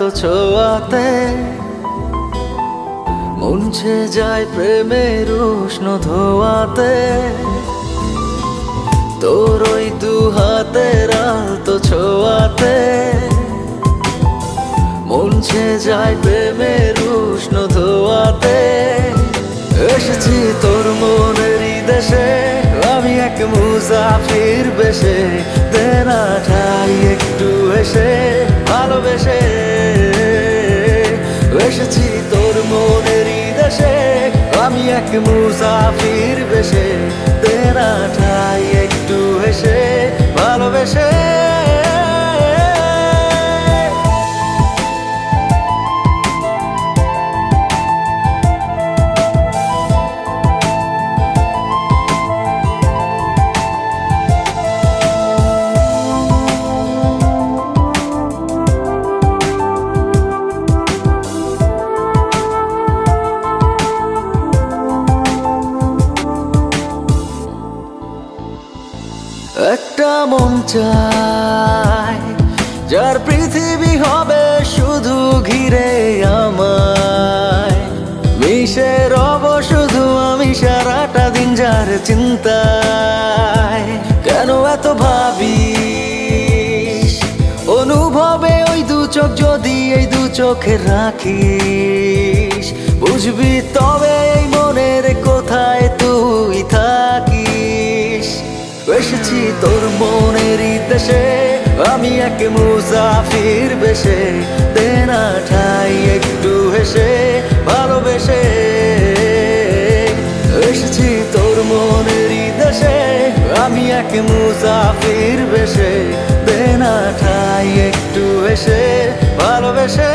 তো ছোঁয়াতে মুছে যায় প্রেমের উষ্ণ ধোয়াতে। তোর ওই দু হাতের আলতো ছোঁয়াতে মুছে যায় প্রেমের উষ্ণ ধোয়াতে। এসেছি তোর মনেরই দেশে, আমি এক মুসাফির বেশে। দে না ঠাই একটু এসে ভালোবেসে। এসেছি তোর মনেরই দেশে, আমি এক মুসাফির বেশে। দে না ঠাই একটু এসে ভালোবেসে। একটা মন চাই যার পৃথিবী হবে শুধু ঘিরে আমায়। মিশে রব শুধু আমি সারাটা দিন যার চিন্তায়। কেন এত ভাবিস অনুভবে ওই দু চোখ যদি এই দু চোখে রাখিস। বুঝবি তবে এই মনের কোথায় তুই থাকিস। এসেছি তোর মনেরই দেশে, আমি এক মুসাফির বেশে। দে না ঠাই একটু হেসে ভালোবেসে। এসেছি তোর মনেরই দেশে, আমি এক মুসাফির বেশে। দে না ঠাই একটু হেসে ভালোবেসে।